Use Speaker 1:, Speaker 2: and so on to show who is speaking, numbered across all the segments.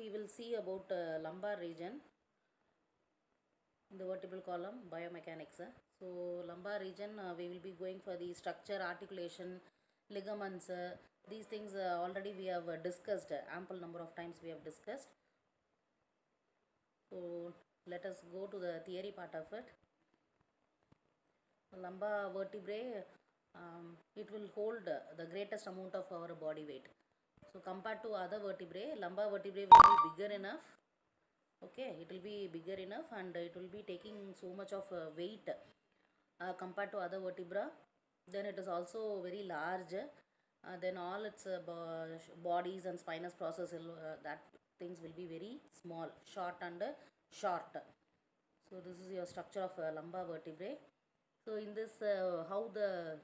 Speaker 1: we will see about lumbar region in the vertebral column biomechanics. So lumbar region, we will be going for the structure, articulation, ligaments. These things already we have discussed, ample number of times we have discussed. So let us go to the theory part of it. Lumbar vertebrae, it will hold the greatest amount of our body weight. So compared to other vertebrae, lumbar vertebrae will be bigger enough. Okay, it will be bigger enough and it will be taking so much of weight compared to other vertebra. Then it is also very large. Then all its bodies and spinous process that things will be very small, short and short. So this is your structure of lumbar vertebrae. So in this, how the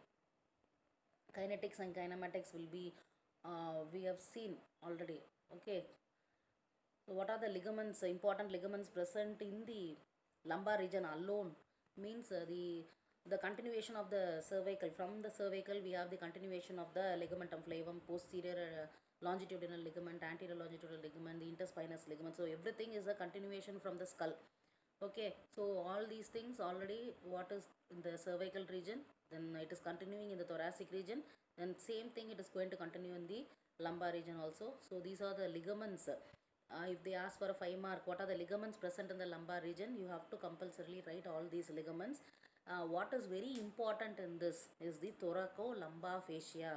Speaker 1: kinetics and kinematics will be, we have seen already. Okay. So what are the ligaments, important ligaments present in the lumbar region alone? Means the continuation of the cervical. From the cervical, we have the continuation of the ligamentum flavum, posterior longitudinal ligament, anterior longitudinal ligament, the interspinous ligament. So everything is a continuation from the skull. Okay, so all these things already, what is in the cervical region, then it is continuing in the thoracic region, then same thing it is going to continue in the lumbar region also. So these are the ligaments. If they ask for a 5 mark, what are the ligaments present in the lumbar region, you have to compulsorily write all these ligaments. What is very important in this is the thoracolumbar fascia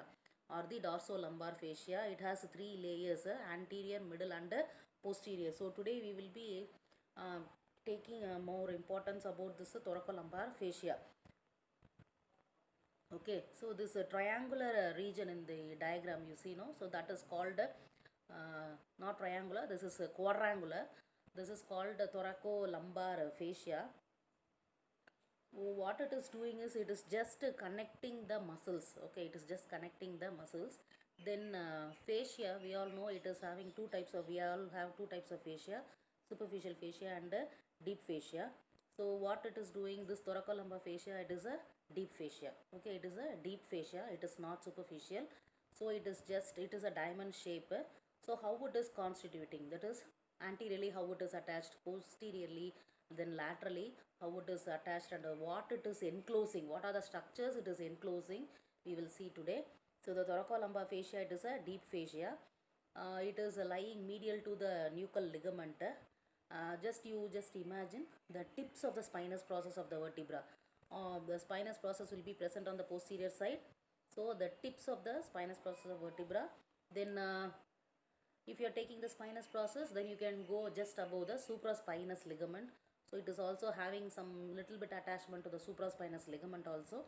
Speaker 1: or the dorsolumbar fascia. It has 3 layers, anterior, middle and posterior. So today we will be taking more importance about this thoracolumbar fascia. Okay, so this triangular region in the diagram you see, no? So that is called not triangular, this is quadrangular. This is called thoracolumbar fascia. What it is doing is it is just connecting the muscles. Okay, it is just connecting the muscles. Then fascia, we all know it is having we all have two types of fascia, superficial fascia and deep fascia. So what it is doing, this thoracolumbar fascia, it is a deep fascia. Okay, it is a deep fascia, it is not superficial. So it is a diamond shape. So how it is constituting, that is anteriorly how it is attached, posteriorly, then laterally how it is attached, and what it is enclosing, what are the structures it is enclosing, we will see today. So the thoracolumbar fascia, it is a deep fascia. It is lying medial to the nuchal ligament. Just imagine the tips of the spinous process of the vertebra. The spinous process will be present on the posterior side. So the tips of the spinous process of vertebra. Then if you are taking the spinous process, then you can go just above the supraspinous ligament. So it is also having some little bit attachment to the supraspinous ligament also.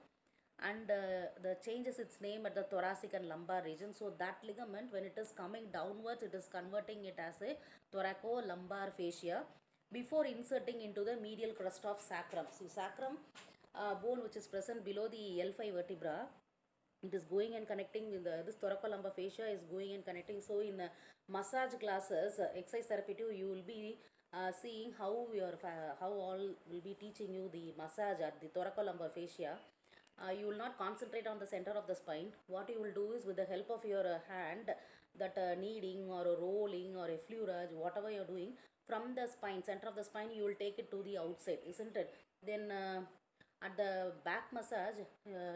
Speaker 1: And the changes its name at the thoracic and lumbar region. So that ligament, when it is coming downwards, it is converting it as a thoracolumbar fascia before inserting into the medial crust of sacrum. So sacrum bone, which is present below the L5 vertebra, it is going and connecting with this thoracolumbar fascia is going and connecting. So in massage classes, exercise therapy too, you will be seeing how all will be teaching you the massage at the thoracolumbar fascia. You will not concentrate on the center of the spine. What you will do is, with the help of your hand, that kneading or a rolling or a fleurage, whatever you are doing, from the spine, center of the spine, you will take it to the outside, isn't it? Then at the back massage,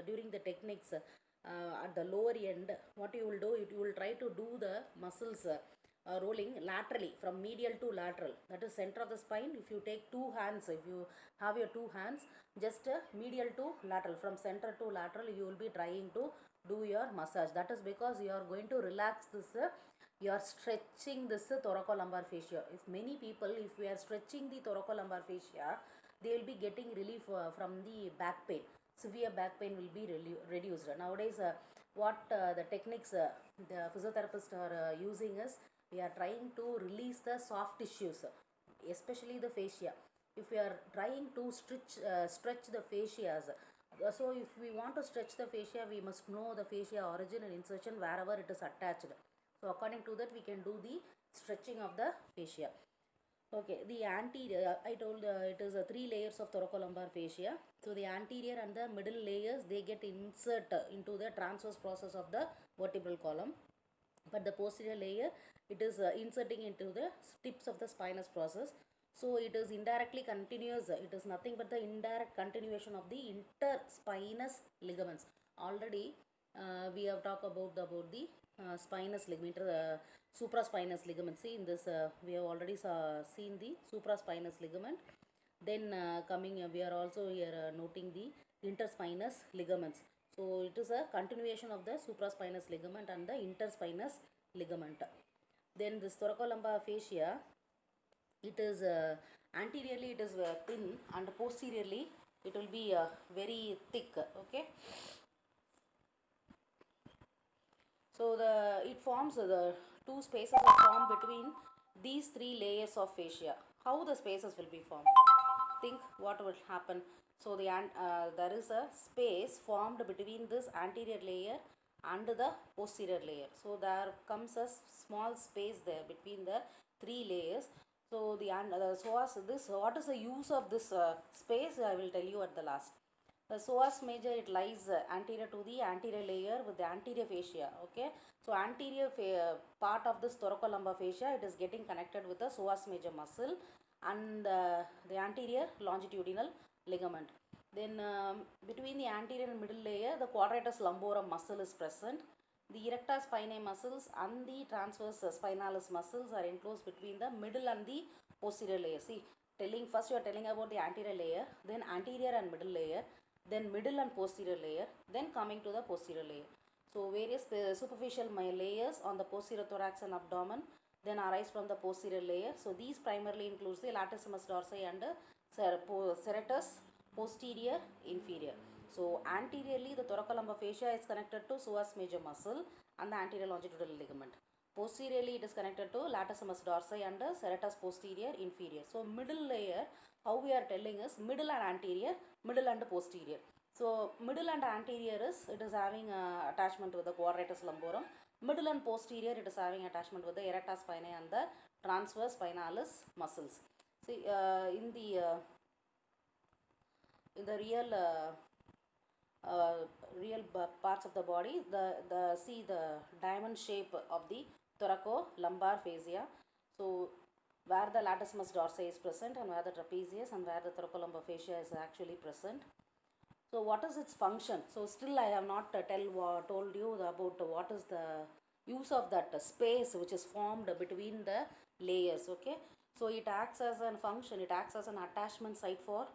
Speaker 1: during the techniques, at the lower end, what you will do, you will try to do the muscles rolling laterally, from medial to lateral, that is center of the spine. If you take two hands, if you have your two hands, just medial to lateral, from center to lateral, you will be trying to do your massage. That is because you are going to relax this, you are stretching this thoracolumbar fascia. If many people, if we are stretching the thoracolumbar fascia, they will be getting relief from the back pain. Severe back pain will be reduced. Nowadays, what the techniques the physiotherapists are using is, we are trying to release the soft tissues, especially the fascia. If we are trying to stretch the fascias, so if we want to stretch the fascia, we must know the fascia origin and insertion wherever it is attached. So according to that, we can do the stretching of the fascia. Okay, the anterior, I told it is 3 layers of thoracolumbar fascia. So the anterior and the middle layers, they get insert into the transverse process of the vertebral column. But the posterior layer, it is inserting into the tips of the spinous process. So it is indirectly continuous, it is nothing but the indirect continuation of the interspinous ligaments. Already we have talked about the spinous ligament, supraspinous ligament. See in this we have already seen the supraspinous ligament. Then coming we are also here noting the interspinous ligaments. So it is a continuation of the supraspinous ligament and the interspinous ligament. Then this thoracolumbar fascia, it is anteriorly it is thin, and posteriorly it will be very thick. Okay, so it forms the two spaces are formed between these three layers of fascia. How the spaces will be formed? Think what will happen. So there is a space formed between this anterior layer and the posterior layer. So there comes a small space there between the three layers. So what is the use of this space? I will tell you at the last. The psoas major, it lies anterior to the anterior layer with the anterior fascia. Okay, so anterior part of this thoracolumbar fascia, it is getting connected with the psoas major muscle and the anterior longitudinal ligament. Then between the anterior and middle layer, the quadratus lumborum muscle is present. The erecta spinae muscles and the transverse spinalis muscles are enclosed between the middle and the posterior layer. See, first you are telling about the anterior layer, then anterior and middle layer, then middle and posterior layer, then coming to the posterior layer. So various superficial layers on the posterior thorax and abdomen then arise from the posterior layer. So these primarily includes the latissimus dorsi and serratus posterior inferior. So anteriorly the thoracolumbar fascia is connected to psoas major muscle and the anterior longitudinal ligament. Posteriorly it is connected to latissimus dorsi and serratus posterior inferior. So middle layer, how we are telling is middle and anterior, middle and posterior. So middle and anterior is, it is having attachment with the quadratus lumborum. Middle and posterior, it is having attachment with the erecta spinae and the transverse spinalis muscles. See in the real parts of the body, see the diamond shape of the thoracolumbar fascia. So where the latissimus dorsi is present and where the trapezius and where the thoracolumbar fascia is actually present. So what is its function? So still I have not told you about what is the use of that space which is formed between the layers. Okay, so it acts as a function, it acts as an attachment site for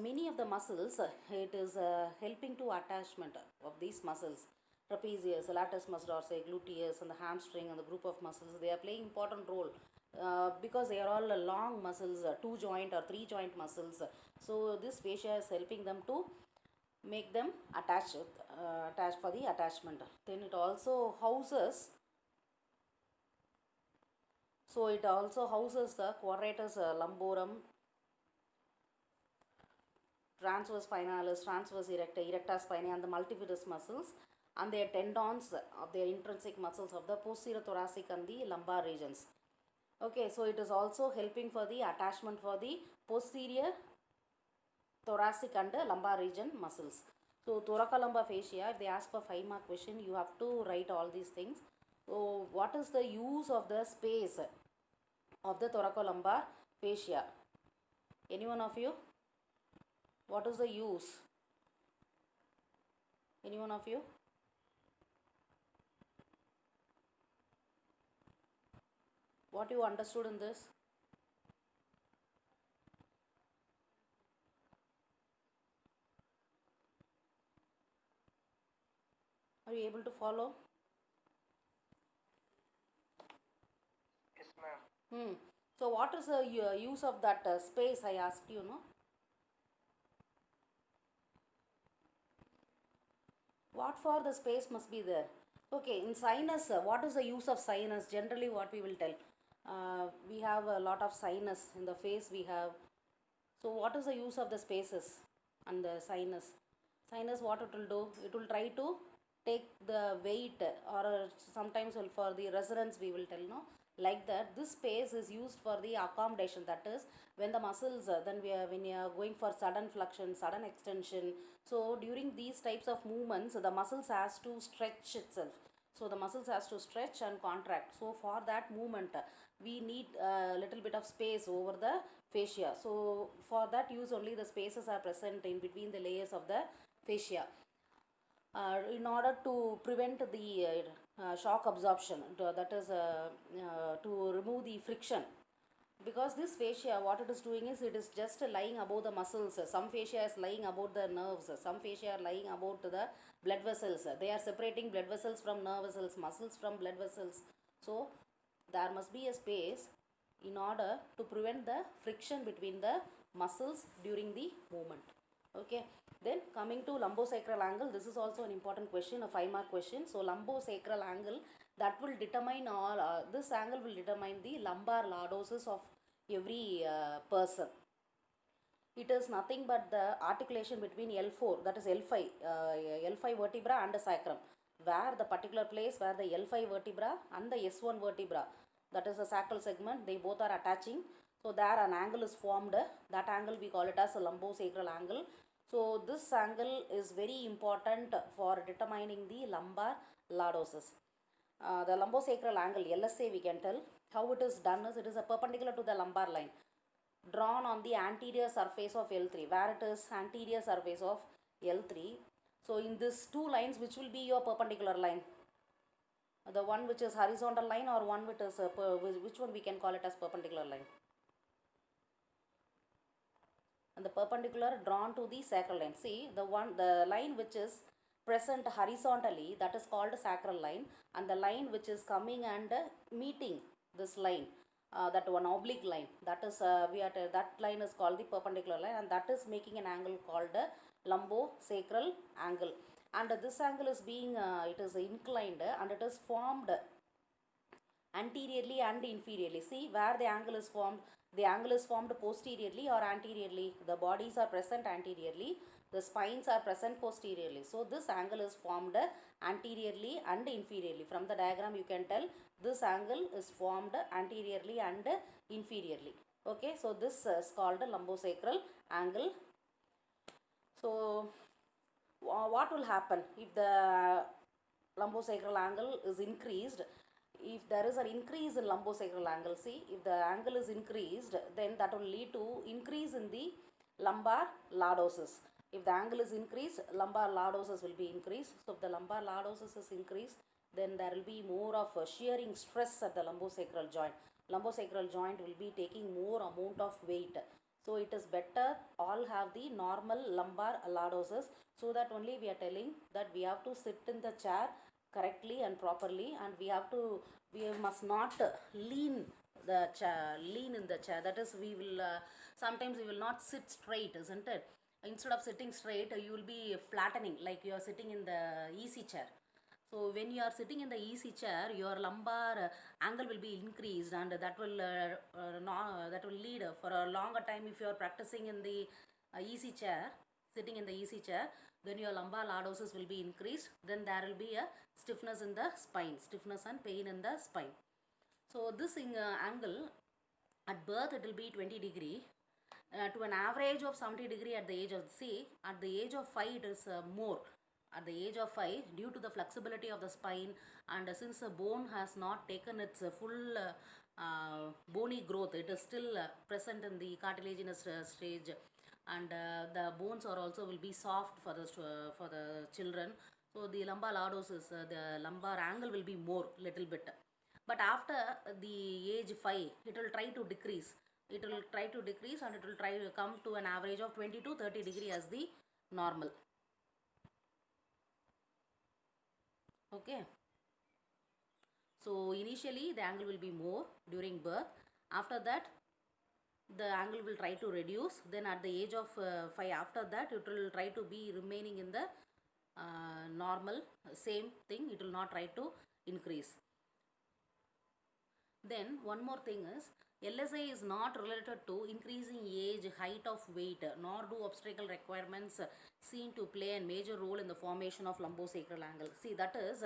Speaker 1: many of the muscles. It is helping to attachment of these muscles. Trapezius, latissimus dorsi, gluteus and the hamstring and the group of muscles, they are playing important role because they are all long muscles, 2 joint or 3 joint muscles. So this fascia is helping them to make them attach for the attachment. Then it also houses, so it also houses the quadratus lumborum, transverse spinalis, transverse erecta, erecta spinae and the multifidus muscles and their tendons of their intrinsic muscles of the posterior thoracic and the lumbar regions. Okay, so it is also helping for the attachment for the posterior thoracic and lumbar region muscles. So thoracolumbar fascia, if they ask for 5-mark question, you have to write all these things. So what is the use of the space of the thoracolumbar fascia? Any one of you? What is the use? Any one of you? What you understood in this? Are you able to follow?
Speaker 2: Yes, ma'am.
Speaker 1: So what is the use of that space, I asked you, no? What for the space must be there? Okay, in sinus, what is the use of sinus? Generally what we will tell? We have a lot of sinus in the face we have. So what is the use of the spaces and the sinus? Sinus, what it will do? It will try to take the weight, or sometimes for the resonance we will tell, no? Like that, this space is used for the accommodation. That is, when the muscles, when we are going for sudden flexion, sudden extension. So during these types of movements, the muscles has to stretch itself. So the muscles has to stretch and contract. So for that movement, we need a little bit of space over the fascia. So for that use only the spaces are present in between the layers of the fascia. In order to prevent the shock absorption, that is to remove the friction, because this fascia, what it is doing is it is just lying above the muscles. Some fascia is lying above the nerves, some fascia are lying above the blood vessels. They are separating blood vessels from nerve vessels, muscles from blood vessels. So there must be a space in order to prevent the friction between the muscles during the movement. Okay, then coming to lumbosacral angle, this is also an important question, a 5-mark question. So lumbosacral angle, that will determine all, this angle will determine the lumbar lordosis of every person. It is nothing but the articulation between L4, that is L5, L5 vertebra and the sacrum, where the particular place where the L5 vertebra and the S1 vertebra, that is the sacral segment, they both are attaching. So there an angle is formed. That angle we call it as a lumbosacral angle. So this angle is very important for determining the lumbar lordosis. The lumbosacral angle, LSA, we can tell how it is done is it is a perpendicular to the lumbar line, drawn on the anterior surface of L3, where it is anterior surface of L3. So in these two lines, which will be your perpendicular line? The one which is horizontal line, or one which is which one we can call it as perpendicular line? And the perpendicular drawn to the sacral line. See, the line which is present horizontally, that is called sacral line, and the line which is coming and meeting this line, that one oblique line, that is that line is called the perpendicular line, and that is making an angle called lumbosacral angle. And this angle is being it is inclined and it is formed anteriorly and inferiorly. See where the angle is formed. The angle is formed posteriorly or anteriorly. The bodies are present anteriorly, the spines are present posteriorly. So this angle is formed anteriorly and inferiorly. From the diagram you can tell this angle is formed anteriorly and inferiorly. Okay, so this is called lumbosacral angle. So what will happen if the lumbosacral angle is increased? If there is an increase in lumbosacral angle, see, if the angle is increased, then that will lead to increase in the lumbar lordosis. If the angle is increased, lumbar lordosis will be increased. So if the lumbar lordosis is increased, then there will be more of a shearing stress at the lumbosacral joint. Lumbosacral joint will be taking more amount of weight. So it is better all have the normal lumbar lordosis. So that only we are telling that we have to sit in the chair correctly and properly, and we must not lean the chair, lean in the chair. That is, we will sometimes we will not sit straight, isn't it? Instead of sitting straight, you will be flattening like you are sitting in the easy chair. So when you are sitting in the easy chair, your lumbar angle will be increased, and that will that will lead for a longer time. If you are practicing in the easy chair, sitting in the easy chair, then your lumbar lordosis will be increased. Then there will be a stiffness in the spine, stiffness and pain in the spine. So this angle at birth it will be 20 degree. To an average of 70 degree at the age of C, at the age of 5 it is more. At the age of 5, due to the flexibility of the spine, and since the bone has not taken its full bony growth, it is still present in the cartilaginous stage, and the bones are also will be soft for the children. So the lumbar lordosis, the lumbar angle will be more little bit. But after the age 5, it will try to decrease. It will try to decrease, and it will try to come to an average of 20 to 30 degree as the normal. Okay. So initially the angle will be more during birth. After that the angle will try to reduce. Then at the age of 5, after that it will try to be remaining in the normal, same thing. It will not try to increase. Then one more thing is, LSA is not related to increasing age, height of weight, nor do obstacle requirements seem to play a major role in the formation of lumbosacral angle. See, that is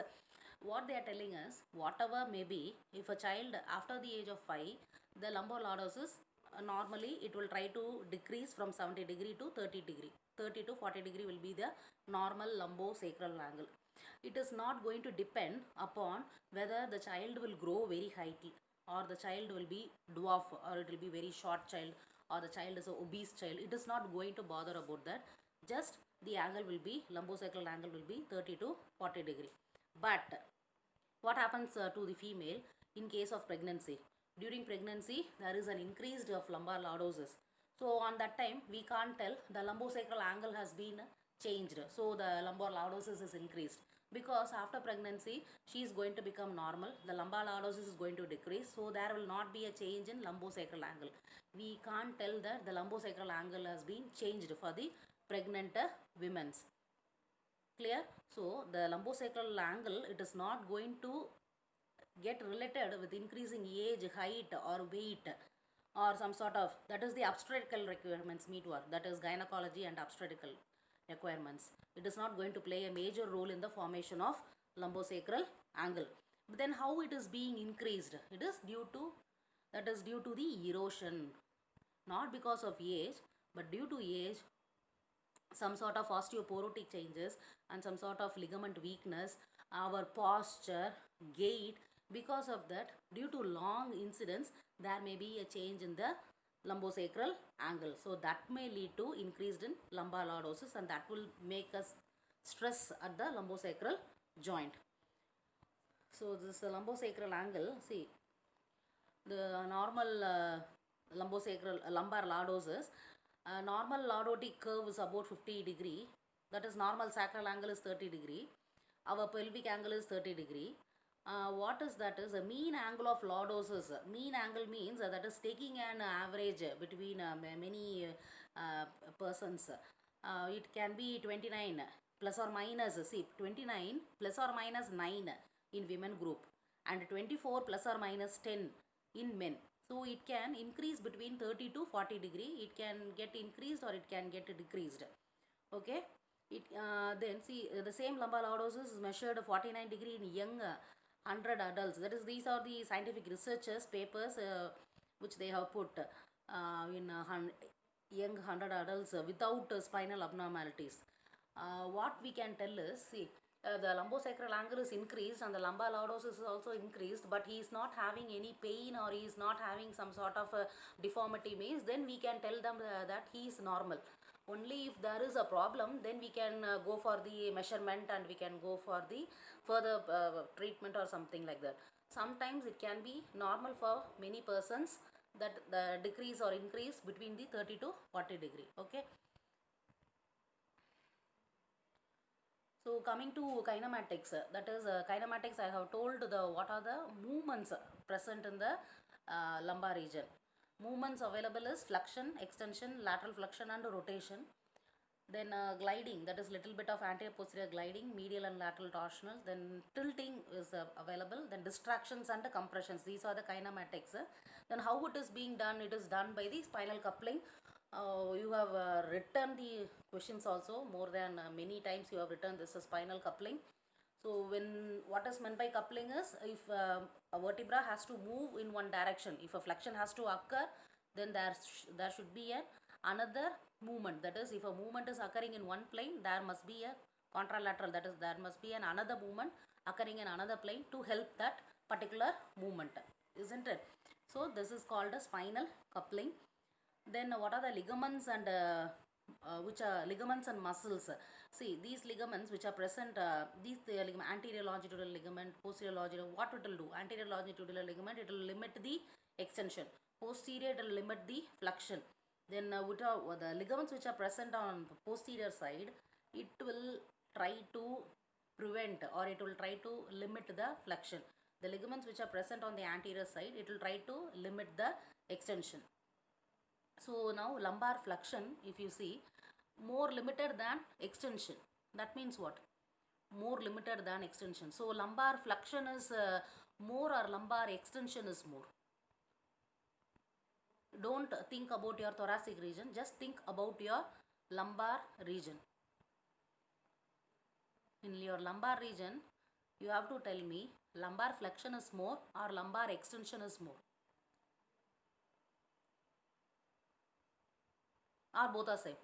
Speaker 1: what they are telling us. Whatever may be, if a child after the age of 5, the lumbar lordosis normally it will try to decrease from 70 degree to 30 degree. 30 to 40 degree will be the normal lumbosacral angle. It is not going to depend upon whether the child will grow very height or the child will be dwarf or it will be very short child or the child is a obese child. It is not going to bother about that. Just the angle will be, lumbosacral angle will be 30 to 40 degree. But what happens to the female in case of pregnancy? During pregnancy, there is an increased of lumbar lordosis. So on that time, we can't tell the lumbosacral angle has been changed. So the lumbar lordosis is increased because after pregnancy, she is going to become normal. The lumbar lordosis is going to decrease. So there will not be a change in lumbosacral angle. We can't tell that the lumbosacral angle has been changed for the pregnant women's. Clear? So the lumbosacral angle, it is not going to get related with increasing age, height or weight or some sort of, that is the obstetrical requirements meet work, that is gynecology and obstetrical requirements. It is not going to play a major role in the formation of lumbosacral angle. But then how it is being increased? It is due to, that is due to the erosion, not because of age, but due to age, some sort of osteoporotic changes and some sort of ligament weakness, our posture, gait. Because of that, due to long incidence, there may be a change in the lumbosacral angle. So that may lead to increased in lumbar lordosis and that will make us stress at the lumbosacral joint. So this lumbosacral angle, see, the normal lumbosacral lumbar lordosis, normal lordotic curve is about 50 degree. That is normal sacral angle is 30 degree. Our pelvic angle is 30 degree. What is that is a mean angle of lordosis. Mean angle means that is taking an average between many persons. It can be 29 plus or minus, see, 29 plus or minus 9 in women group and 24 plus or minus 10 in men. So it can increase between 30 to 40 degree. It can get increased or it can get decreased. Okay. It then see the same lumbar lordosis is measured 49 degree in young 100 adults. That is, these are the scientific researchers papers which they have put in young 100 adults without spinal abnormalities. What we can tell is, see, the lumbosacral angle is increased and the lumbar lordosis is also increased, but he is not having any pain or he is not having some sort of deformity means, then we can tell them that he is normal. Only if there is a problem, then we can go for the measurement and we can go for the further treatment or something like that. Sometimes it can be normal for many persons that the decrease or increase between the 30 to 40 degree. Okay. So coming to kinematics, that is kinematics, I have told what are the movements present in the lumbar region. Movements available is flexion, extension, lateral flexion and rotation. Then gliding, that is little bit of anterior posterior gliding, medial and lateral torsional. Then tilting is available. Then distractions and compressions, these are the kinematics. Then how it is being done? It is done by the spinal coupling. You have written the questions also, more than many times you have written this is spinal coupling. So when what is meant by coupling is, if a vertebra has to move in one direction, if a flexion has to occur, then there should be another movement. That is, if a movement is occurring in one plane, there must be a contralateral, that is, there must be another movement occurring in another plane to help that particular movement, isn't it? So this is called a spinal coupling. Then what are the ligaments and which are ligaments and muscles? See, these ligaments which are present, these ligament, anterior longitudinal ligament, posterior longitudinal, what it will do? Anterior longitudinal ligament, it will limit the extension. Posterior, it will limit the flexion. Then what are the ligaments which are present on the posterior side, it will try to prevent or it will try to limit the flexion. The ligaments which are present on the anterior side, it will try to limit the extension. So now lumbar flexion, if you see, more limited than extension. That means what? More limited than extension. So lumbar flexion is more or lumbar extension is more. Don't think about your thoracic region, just think about your lumbar region. In your lumbar region, you have to tell me lumbar flexion is more or lumbar extension is more. Or both are same.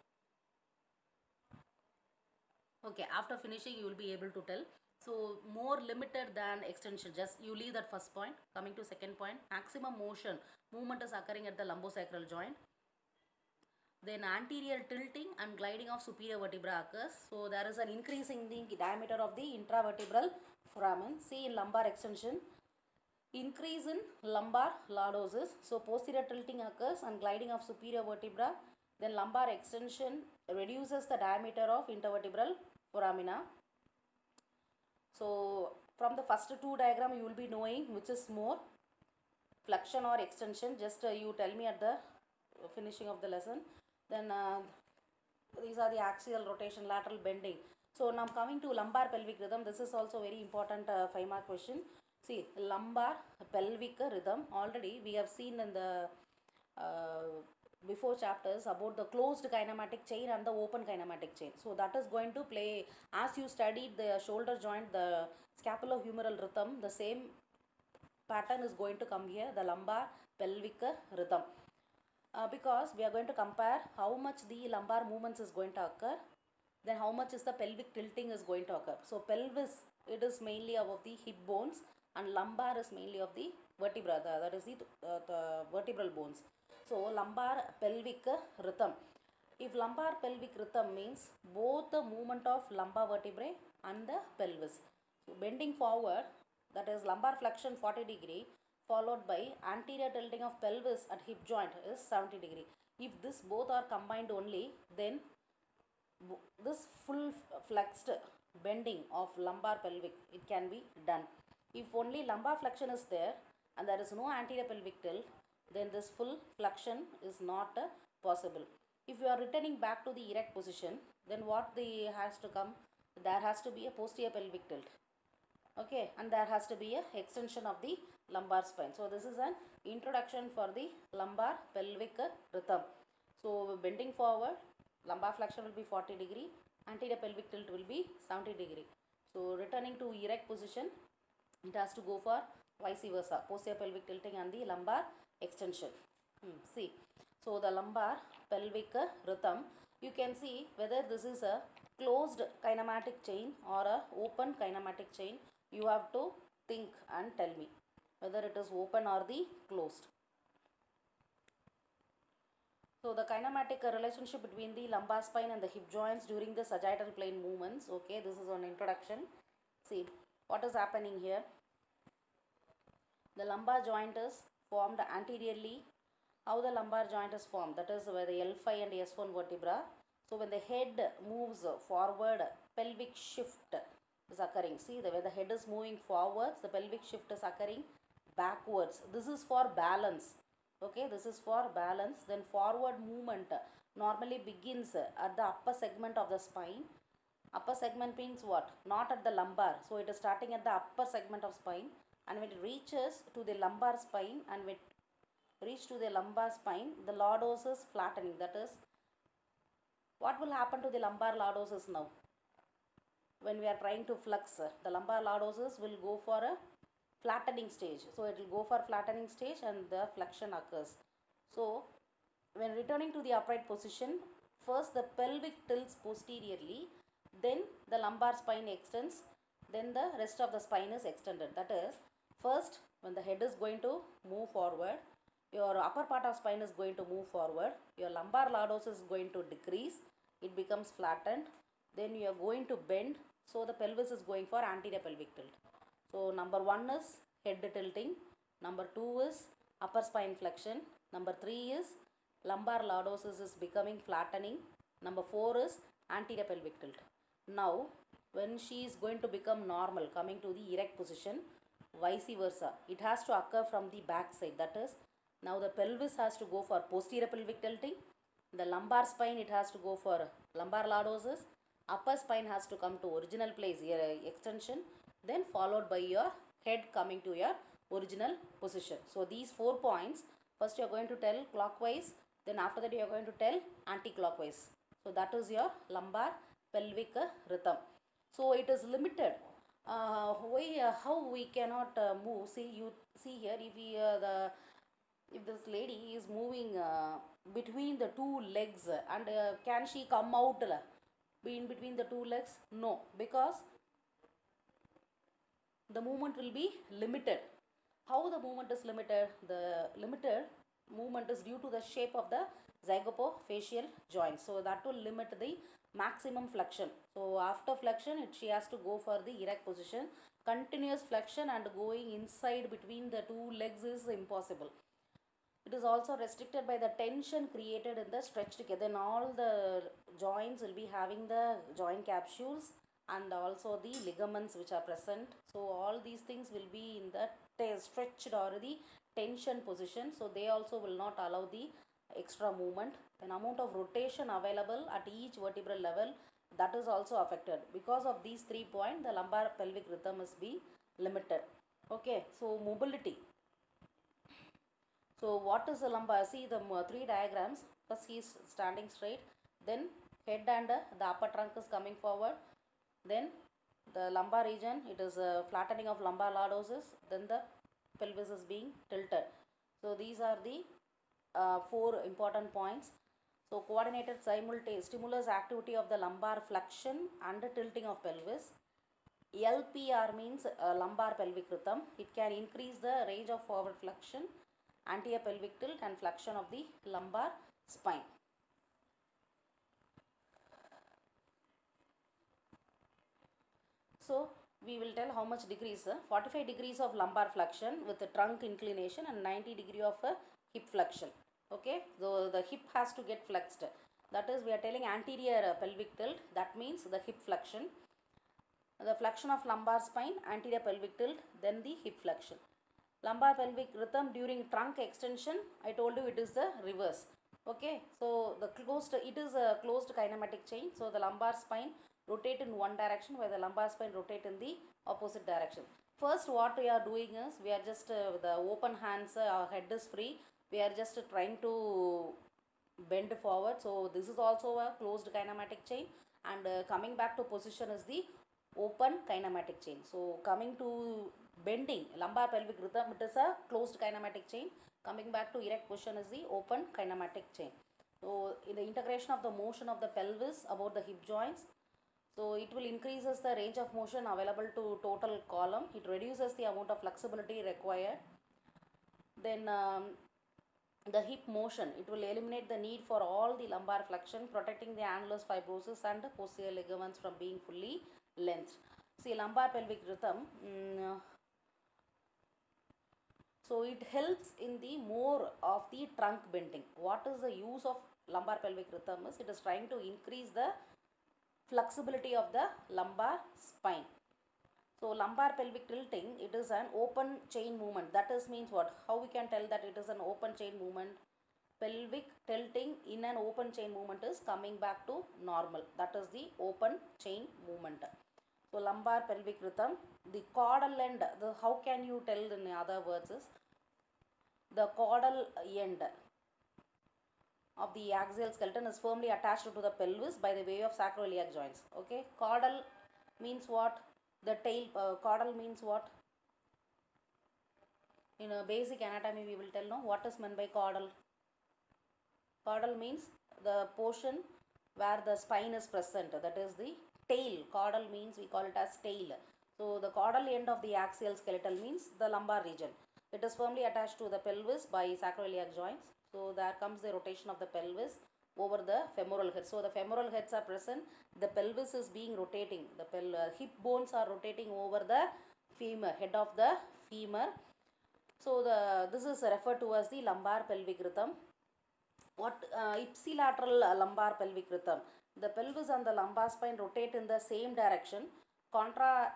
Speaker 1: Okay, after finishing you will be able to tell. So more limited than extension, just you leave that first point. Coming to second point, maximum motion, movement is occurring at the lumbosacral joint. Then anterior tilting and gliding of superior vertebra occurs. So there is an increase in the diameter of the intravertebral foramen. See in lumbar extension, increase in lumbar lordosis. So posterior tilting occurs and gliding of superior vertebra. Then lumbar extension reduces the diameter of intervertebral foramina. So from the first two diagram you will be knowing which is more, flexion or extension. Just you tell me at the finishing of the lesson. Then these are the axial rotation, lateral bending. So now coming to lumbar pelvic rhythm, this is also very important 5-mark question. See, lumbar pelvic rhythm, already we have seen in the before chapters about the closed kinematic chain and the open kinematic chain. So that is going to play, as you studied the shoulder joint, the scapulohumeral rhythm, the same pattern is going to come here, the lumbar pelvic rhythm. Because we are going to compare how much the lumbar movements is going to occur, then how much is the pelvic tilting is going to occur. So pelvis, it is mainly above the hip bones, and lumbar is mainly of the vertebra, that is the vertebral bones. So lumbar pelvic rhythm. If lumbar pelvic rhythm means both the movement of lumbar vertebrae and the pelvis. So bending forward, that is lumbar flexion 40 degree, followed by anterior tilting of pelvis at hip joint is 70 degree. If this both are combined only, then this full flexed bending of lumbar pelvic, it can be done. If only lumbar flexion is there and there is no anterior pelvic tilt, then this full flexion is not possible. If you are returning back to the erect position, then what has to come? There has to be a posterior pelvic tilt. Okay, and there has to be a extension of the lumbar spine. So this is an introduction for the lumbar pelvic rhythm. So bending forward, lumbar flexion will be 40 degree, anterior pelvic tilt will be 70 degree. So returning to erect position, it has to go for vice versa, posterior pelvic tilting and the lumbar extension. See, so the lumbar pelvic rhythm, you can see whether this is a closed kinematic chain or a open kinematic chain. You have to think and tell me whether it is open or the closed. So the kinematic relationship between the lumbar spine and the hip joints during the sagittal plane movements. Okay, this is an introduction. See what is happening here. The lumbar joint is formed anteriorly. How the lumbar joint is formed? That is where the L5 and S1 vertebra. So when the head moves forward, pelvic shift is occurring. See, where the head is moving forwards, the pelvic shift is occurring backwards. This is for balance. Okay, this is for balance. Then forward movement normally begins at the upper segment of the spine. Upper segment means what? Not at the lumbar. So it is starting at the upper segment of spine, and when it reaches to the lumbar spine and when it reach to the lumbar spine, the lordosis flattening. That is, what will happen to the lumbar lordosis now? When we are trying to flex, the lumbar lordosis will go for a flattening stage. So it will go for flattening stage and the flexion occurs. So when returning to the upright position, first the pelvic tilts posteriorly, then the lumbar spine extends, then the rest of the spine is extended. That is, first when the head is going to move forward, your upper part of spine is going to move forward, your lumbar lordosis is going to decrease, it becomes flattened, then you are going to bend, so the pelvis is going for anterior pelvic tilt. So number 1 is head tilting, number 2 is upper spine flexion, number 3 is lumbar lordosis is becoming flattening, number 4 is anterior pelvic tilt. Now when she is going to become normal, coming to the erect position, vice versa, it has to occur from the back side. That is, now the pelvis has to go for posterior pelvic tilting, the lumbar spine it has to go for lumbar lordosis, upper spine has to come to original place, extension, then followed by your head coming to your original position. So these 4 points, first you are going to tell clockwise, then after that you are going to tell anti-clockwise. So that is your lumbar pelvic rhythm. So it is limited. How we cannot move? See, you see here, if this lady is moving between the two legs, and can she come out? be in between the two legs? No, because the movement will be limited. How the movement is limited? The limited movement is due to the shape of the zygopofacial joint. So that will limit the maximum flexion. So after flexion, she has to go for the erect position. Continuous flexion and going inside between the two legs is impossible. It is also restricted by the tension created in the stretched cage. Then all the joints will be having the joint capsules and also the ligaments which are present. So all these things will be in the stretched or the tension position. So they also will not allow the extra movement. Then amount of rotation available at each vertebral level, that is also affected. Because of these 3 points, the lumbar pelvic rhythm is being limited. Okay, so mobility. So what is the lumbar? See the 3 diagrams. First he is standing straight, then head and the upper trunk is coming forward, then the lumbar region, it is a flattening of lumbar lordosis, then the pelvis is being tilted. So these are the 4 important points. So coordinated simultaneous stimulus activity of the lumbar flexion and tilting of pelvis. LPR means lumbar pelvic rhythm. It can increase the range of forward flexion, anterior pelvic tilt and flexion of the lumbar spine. So we will tell how much degrees. 45 degrees of lumbar flexion with the trunk inclination and 90 degree of hip flexion. Okay, so the hip has to get flexed. That is, we are telling anterior pelvic tilt. That means the hip flexion. The flexion of lumbar spine, anterior pelvic tilt, then the hip flexion. Lumbar pelvic rhythm during trunk extension, I told you it is the reverse. Okay, so the closed, it is a closed kinematic chain. So the lumbar spine rotate in one direction while the lumbar spine rotate in the opposite direction. First what we are doing is, we are just the open hands, our head is free, we are just trying to bend forward. So this is also a closed kinematic chain, and coming back to position is the open kinematic chain. So coming to bending lumbar pelvic rhythm, it is a closed kinematic chain. Coming back to erect position is the open kinematic chain. So in the integration of the motion of the pelvis about the hip joints, so it will increases the range of motion available to total column. It reduces the amount of flexibility required. Then the hip motion, it will eliminate the need for all the lumbar flexion, protecting the annulus fibrosus and the posterior ligaments from being fully lengthed. See, lumbar pelvic rhythm, so it helps in the more of the trunk bending. What is the use of lumbar pelvic rhythm is, it is trying to increase the flexibility of the lumbar spine. So lumbar pelvic tilting, it is an open chain movement. That is means what? How we can tell that it is an open chain movement? Pelvic tilting in an open chain movement is coming back to normal. That is the open chain movement. So lumbar pelvic rhythm, the caudal end, how can you tell in other words is, the caudal end of the axial skeleton is firmly attached to the pelvis by the way of sacroiliac joints. Okay, caudal means what? The tail, caudal means what? In a basic anatomy we will tell, no, what is meant by caudal. Caudal means the portion where the spine is present, that is the tail. Caudal means we call it as tail. So the caudal end of the axial skeletal means the lumbar region. It is firmly attached to the pelvis by sacroiliac joints. So there comes the rotation of the pelvis over the femoral head. So the femoral heads are present, the pelvis is being rotating, the hip bones are rotating over the femur, head of the femur. So this is referred to as the lumbar pelvic rhythm. What ipsilateral lumbar pelvic rhythm? The pelvis and the lumbar spine rotate in the same direction. Contra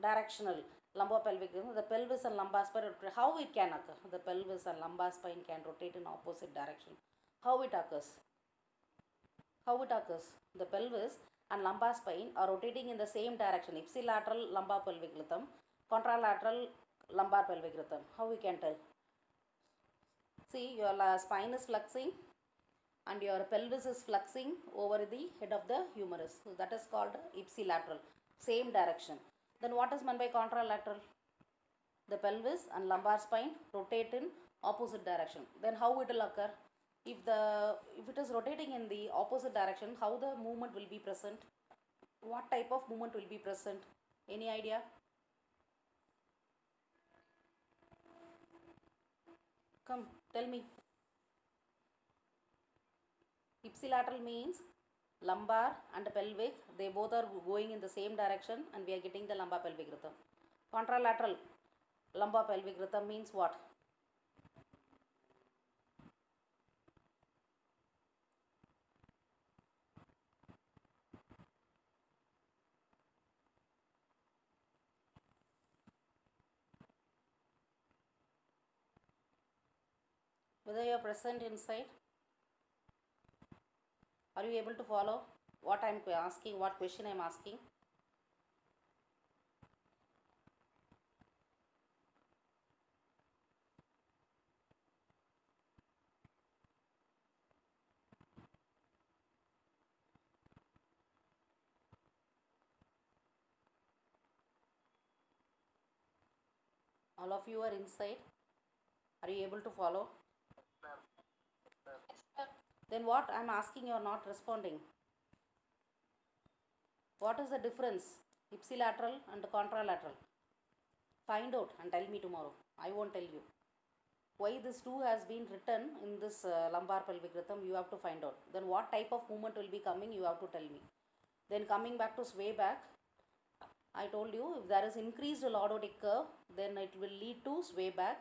Speaker 1: directional lumbar pelvic rhythm, the pelvis and lumbar spine rotate. How it can occur? The pelvis and lumbar spine can rotate in opposite direction. How it occurs? How it occurs? The pelvis and lumbar spine are rotating in the same direction. Ipsilateral lumbar pelvic rhythm, contralateral lumbar pelvic rhythm. How we can tell? See, your spine is flexing and your pelvis is flexing over the head of the humerus. So that is called ipsilateral, same direction. Then what is meant by contralateral? The pelvis and lumbar spine rotate in opposite direction. Then how it will occur? If it is rotating in the opposite direction, how the movement will be present? What type of movement will be present? Any idea? Come, tell me. Ipsilateral means lumbar and pelvic, they both are going in the same direction and we are getting the lumbar pelvic rhythm. Contralateral lumbar pelvic rhythm means what? Whether you are present inside, are you able to follow what I am asking, what question I am asking? All of you are inside. Are you able to follow?
Speaker 2: Ma'am.
Speaker 1: Then what I am asking, you are not responding. What is the difference? Ipsilateral and contralateral. Find out and tell me tomorrow. I won't tell you. Why this 2 has been written in this lumbar pelvic rhythm, you have to find out. Then what type of movement will be coming, you have to tell me. Then coming back to sway back, I told you if there is increased lordotic curve, then it will lead to sway back.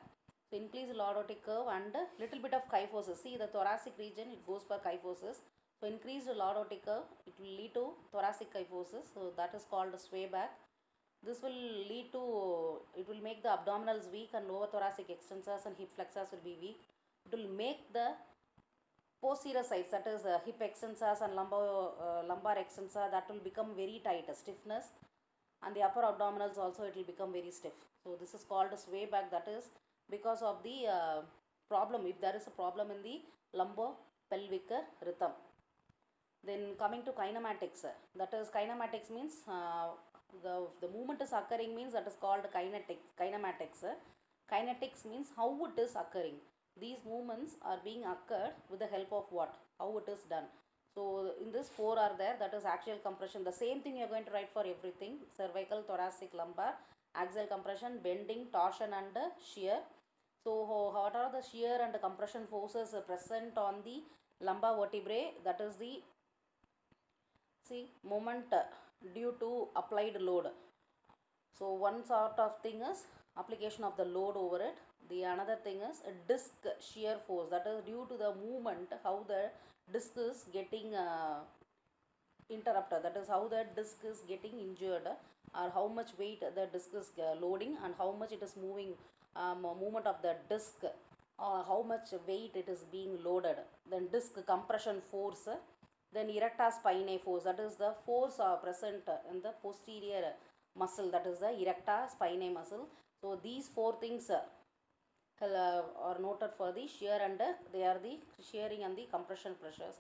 Speaker 1: So increased lordotic curve and little bit of kyphosis. See the thoracic region, it goes for kyphosis. So increased lordotic curve, it will lead to thoracic kyphosis. So that is called sway back. This will lead to, it will make the abdominals weak and lower thoracic extensors and hip flexors will be weak. It will make the posterior sides, that is hip extensors and lumbar extensor, that will become very tight, stiffness, and the upper abdominals also it will become very stiff. So this is called a sway back, that is because of the problem, if there is a problem in the lumbo-pelvic rhythm. Then coming to kinematics, that is kinematics means the movement is occurring means that is called kinematics. Kinetics means how it is occurring. These movements are being occurred with the help of what? How it is done. So in this 4 are there, that is axial compression. The same thing you are going to write for everything. Cervical, thoracic, lumbar, axial compression, bending, torsion and shear. So what are the shear and compression forces present on the lumbar vertebrae? That is the, see, moment due to applied load. So one sort of thing is application of the load over it. The another thing is a disc shear force, that is due to the movement how the disc is getting interrupted, that is how the disc is getting injured or how much weight the disc is loading and how much it is moving, movement of the disc or how much weight it is being loaded. Then disc compression force, then erector spinae force, that is the force present in the posterior muscle, that is the erector spinae muscle. So these 4 things are noted for the shear and they are the shearing and the compression pressures.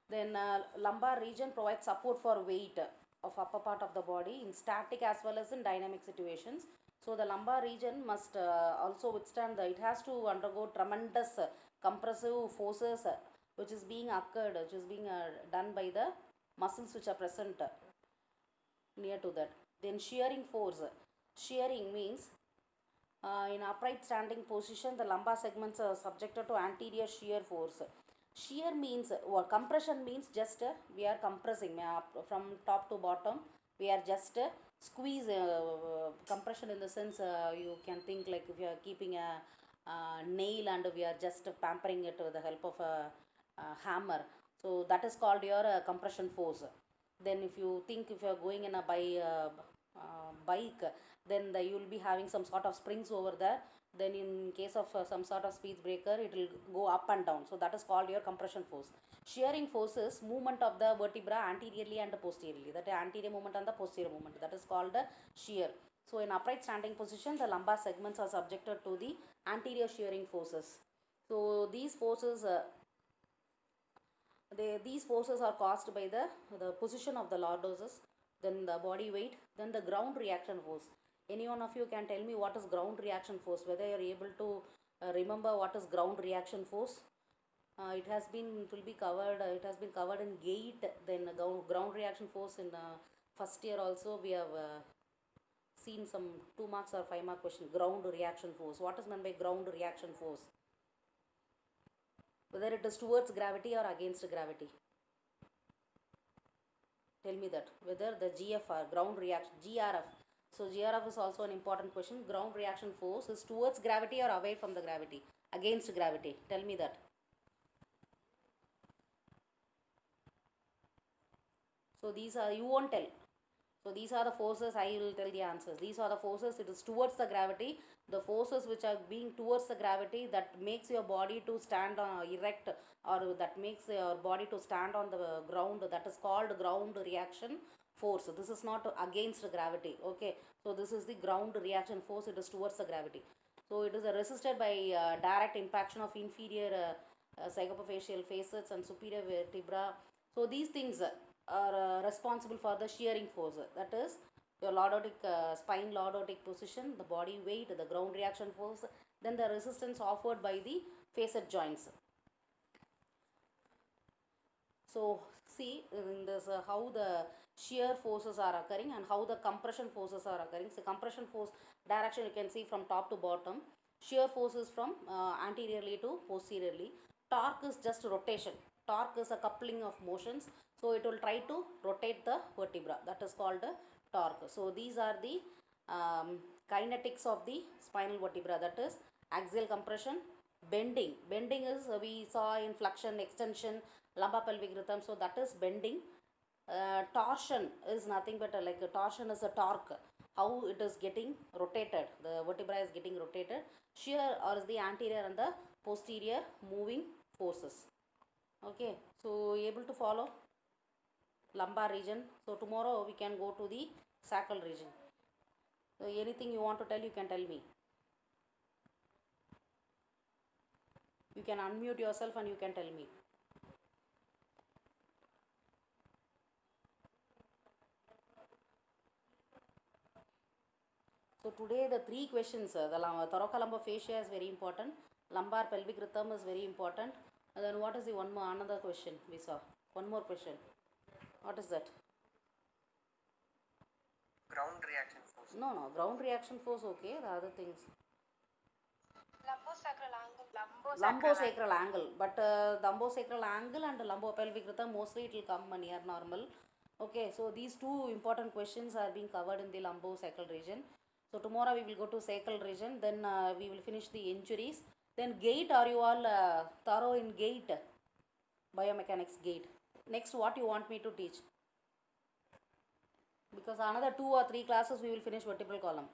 Speaker 1: Then lumbar region provides support for weight of upper part of the body in static as well as in dynamic situations. So the lumbar region must also withstand it has to undergo tremendous compressive forces which is being occurred, which is being done by the muscles which are present near to that. Then shearing force. Shearing means in upright standing position, the lumbar segments are subjected to anterior shear force. Shear means, compression means just we are compressing from top to bottom. We are just squeeze, compression in the sense you can think like if you are keeping a nail and we are just pampering it with the help of a hammer. So that is called your compression force. Then if you think if you are going in a bike, then you will be having some sort of springs over there. Then in case of some sort of speed breaker, it will go up and down. So that is called your compression force. Shearing force is movement of the vertebra anteriorly and posteriorly. That is anterior movement and the posterior movement. That is called shear. So in upright standing position, the lumbar segments are subjected to the anterior shearing forces. So these forces these forces are caused by the position of the lordosis, then the body weight, then the ground reaction force. Any one of you can tell me what is ground reaction force, whether you are able to remember what is ground reaction force? It will be covered, it has been covered in gait, then ground reaction force in first year also we have seen some 2 marks or 5 mark question, ground reaction force. What is meant by ground reaction force? Whether it is towards gravity or against gravity. Tell me that. Whether the GFR, ground reaction, GRF. So GRF is also an important question. Ground reaction force is towards gravity or away from the gravity? Against gravity. Tell me that. So these are, you won't tell. So these are the forces, I will tell the answers. These are the forces, it is towards the gravity. The forces which are being towards the gravity that makes your body to stand erect, or that makes your body to stand on the ground, that is called ground reaction force. This is not against gravity. Okay. So this is the ground reaction force, it is towards the gravity. So it is resisted by direct impaction of inferior psychofacial facets and superior vertebra. So these things are responsible for the shearing force. That is your lordotic spine lordotic position, the body weight, the ground reaction force, then the resistance offered by the facet joints. So see in this how the shear forces are occurring and how the compression forces are occurring. So compression force direction you can see from top to bottom. Shear force is from anteriorly to posteriorly. Torque is just rotation. Torque is a coupling of motions. So it will try to rotate the vertebra. That is called torque. So these are the kinetics of the spinal vertebra. That is axial compression, bending. Bending is we saw in flexion, extension, lumbopelvic rhythm. So that is bending. Torsion is nothing but like a torsion is a torque. How it is getting rotated. The vertebra is getting rotated. Shear or is the anterior and the posterior moving forces. Okay. So able to follow lumbar region. So tomorrow we can go to the sacral region. So anything you want to tell, you can tell me. You can unmute yourself and you can tell me. So today the 3 questions, the thoracolumbar fascia is very important, lumbar pelvic rhythm is very important, and then what is the one more, another question we saw, one more question, what is that?
Speaker 2: Ground reaction force.
Speaker 1: No, ground reaction force, okay, the other things.
Speaker 3: Lumbosacral angle.
Speaker 1: Lumbosacral angle, but the lumbosacral angle and lumbopelvic rhythm mostly it will come near normal. Okay, so these 2 important questions are being covered in the lumbosacral region. So tomorrow we will go to sacral region, then we will finish the injuries. Then gait, are you all thorough in gait? Biomechanics gait. Next, what you want me to teach? Because another 2 or 3 classes we will finish vertebral column.